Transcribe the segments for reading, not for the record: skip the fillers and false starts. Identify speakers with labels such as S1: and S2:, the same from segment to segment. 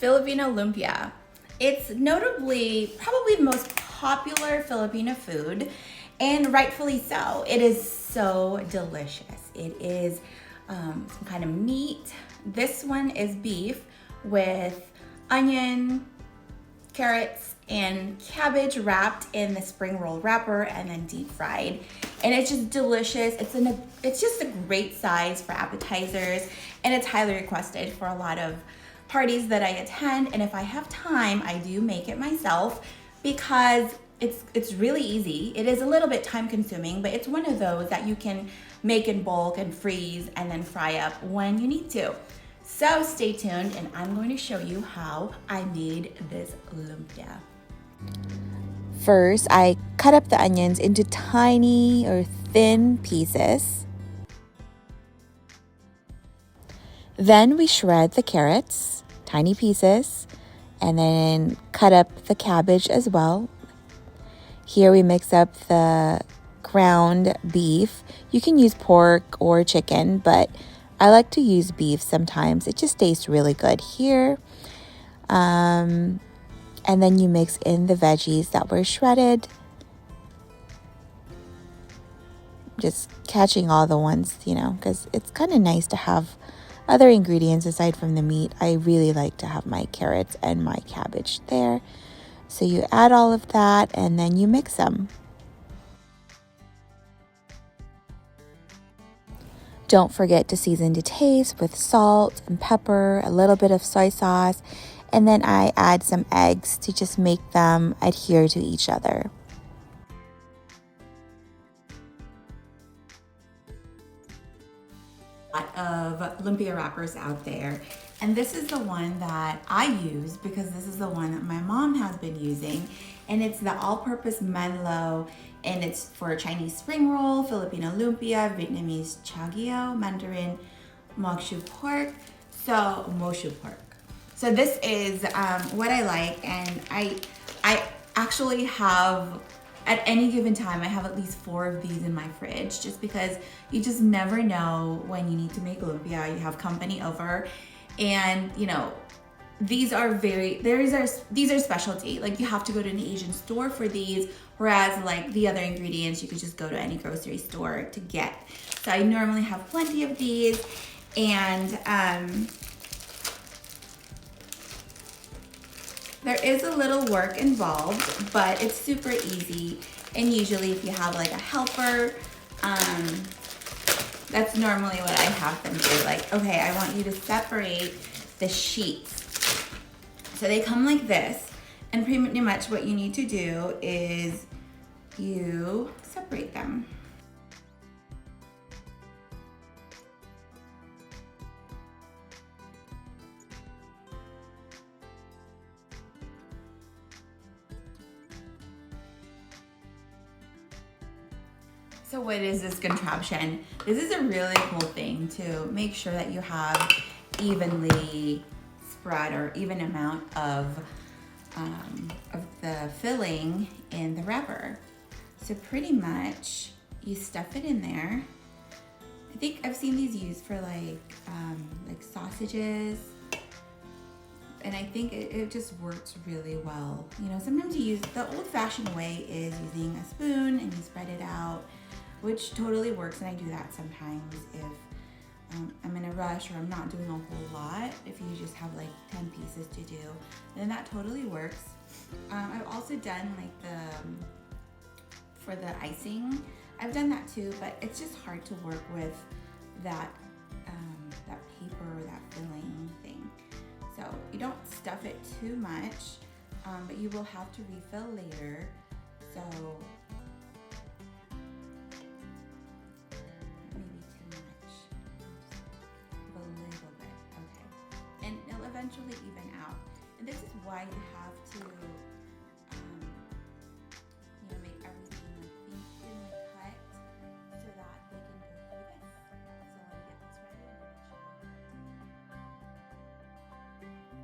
S1: Filipino lumpia. It's notably probably the most popular Filipino food, and rightfully so. It is so delicious. It is some kind of meat. This one is beef with onion, carrots, and cabbage wrapped in the spring roll wrapper and then deep fried. And it's just delicious. It's just a great size for appetizers, and it's highly requested for a lot of parties that I attend. And if I have time, I do make it myself because it's really easy. It is a little bit time consuming, but it's one of those that you can make in bulk and freeze and then fry up when you need to. So stay tuned, and I'm going to show you how I made this lumpia.
S2: First, I cut up the onions into tiny or thin pieces. Then we shred the carrots, tiny pieces, and then cut up the cabbage as well. Here we mix up the ground beef. You can use pork or chicken, but I like to use beef sometimes. It just tastes really good here. And then you mix in the veggies that were shredded. Just catching all the ones, because it's kind of nice to have other ingredients aside from the meat. I really like to have my carrots and my cabbage there. So you add all of that and then you mix them. Don't forget to season to taste with salt and pepper, a little bit of soy sauce, and then I add some eggs to just make them adhere to each other.
S1: A lot of lumpia wrappers out there, and this is the one that I use because this is the one that my mom has been using, and it's the all-purpose menlo, and it's for Chinese spring roll, Filipino lumpia, Vietnamese chagio, Mandarin mokshu pork, moshu pork. So this is what I like, and I actually have, at any given time, I have at least 4 of these in my fridge, just because you just never know when you need to make lumpia. You have company over, and these are specialty. Like, you have to go to an Asian store for these, whereas like the other ingredients you could just go to any grocery store to get. So I normally have plenty of these, and there is a little work involved, but it's super easy. And usually if you have like a helper, that's normally what I have them do. Like, okay, I want you to separate the sheets. So they come like this, and pretty much what you need to do is you separate them. So what is this contraption? This is a really cool thing to make sure that you have evenly spread or even amount of the filling in the wrapper. So pretty much you stuff it in there. I think I've seen these used for like sausages, and I think it just works really well. Sometimes you use the old-fashioned way is using a spoon and you spread it out, which totally works, and I do that sometimes if I'm in a rush or I'm not doing a whole lot. If you just have like 10 pieces to do, then that totally works. I've also done like for the icing, I've done that too, but it's just hard to work with that paper or that filling thing. So you don't stuff it too much, but you will have to refill later. So eventually even out. And this is why you have to make everything like thinly cut so that they can go through this. So let me get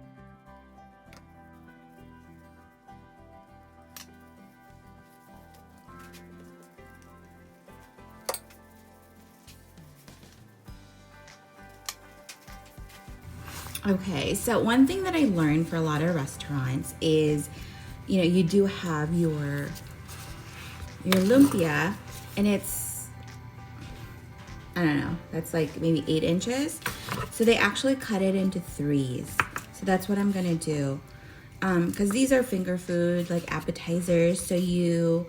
S1: this ready and Okay, so one thing that I learned for a lot of restaurants is, you know, you do have your lumpia, and it's, I don't know, that's like maybe 8 inches. So they actually cut it into 3s. So that's what I'm gonna do. Because these are finger food, like appetizers. So you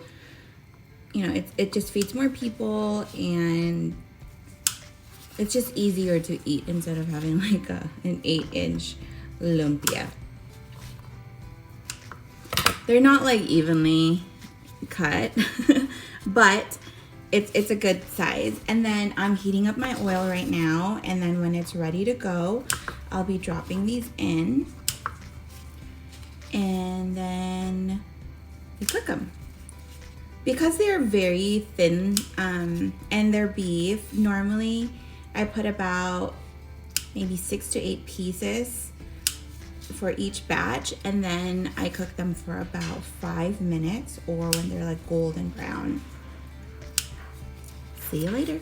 S1: know, it just feeds more people, and it's just easier to eat instead of having like an 8-inch lumpia. They're not like evenly cut, but it's a good size. And then I'm heating up my oil right now, and then when it's ready to go, I'll be dropping these in, and then you cook them. Because they're very thin and they're beef, normally I put about maybe 6 to 8 pieces for each batch, and then I cook them for about 5 minutes, or when they're like golden brown. See you later.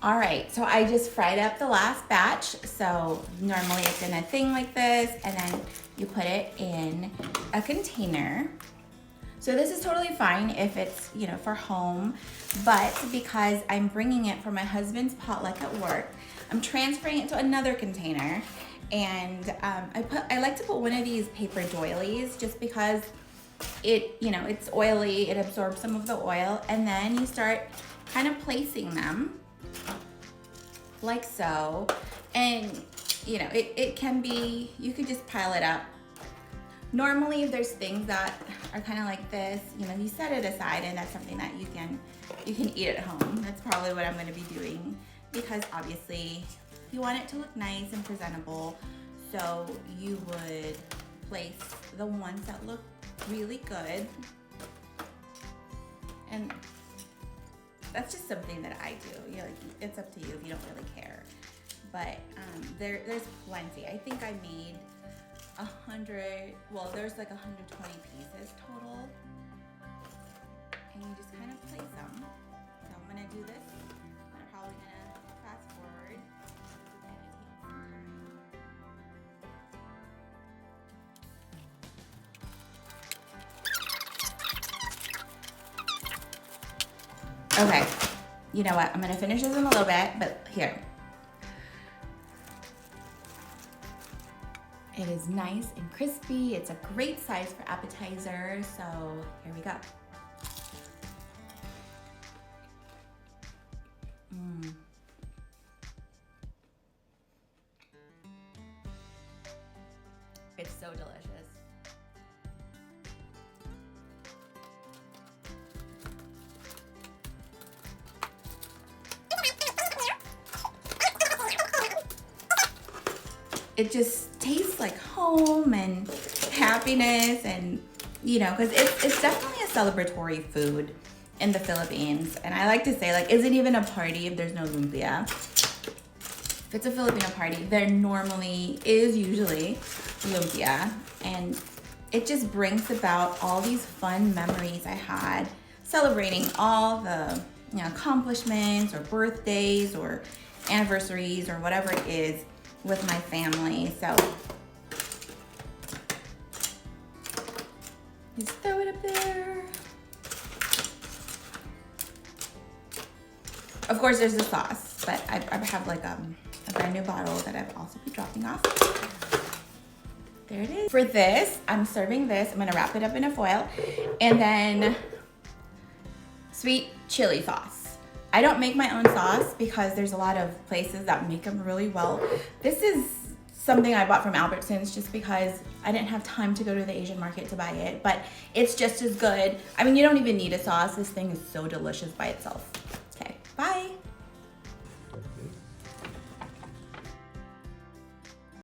S1: All right, so I just fried up the last batch. So normally it's in a thing like this, and then you put it in a container. So this is totally fine if it's, you know, for home, but because I'm bringing it for my husband's potluck at work, I'm transferring it to another container. And I like to put one of these paper doilies, just because it, you know, it's oily, it absorbs some of the oil, and then you start kind of placing them like so. And you know, it can be, you could just pile it up. Normally, if there's things that are kind of like this, you know, you set it aside, and that's something that you can eat at home. That's probably what I'm going to be doing, because obviously you want it to look nice and presentable. So you would place the ones that look really good, and that's just something that I do. You know, like, it's up to you if you don't really care. But there's plenty. I think I made 100. Well, there's like 120 pieces total, and you just kind of place them. So I'm gonna do this. I'm probably gonna fast forward. Okay, you know what? I'm gonna finish this in a little bit, but here. It is nice and crispy. It's a great size for appetizer, so here we go. It's so delicious. It just tastes like home and happiness, and you know, because it's definitely a celebratory food in the Philippines. And I like to say, like, is it even a party if there's no lumpia? If it's a Filipino party, there normally is usually lumpia, and it just brings about all these fun memories I had celebrating all the, you know, accomplishments or birthdays or anniversaries or whatever it is with my family. So just throw it up there. Of course, there's the sauce, but I have like a brand new bottle that I've also been dropping off. There it is. For this, I'm serving this. I'm gonna wrap it up in a foil, and then sweet chili sauce. I don't make my own sauce because there's a lot of places that make them really well. This is something I bought from Albertsons just because I didn't have time to go to the Asian market to buy it, but it's just as good. I mean, you don't even need a sauce. This thing is so delicious by itself. Okay, bye.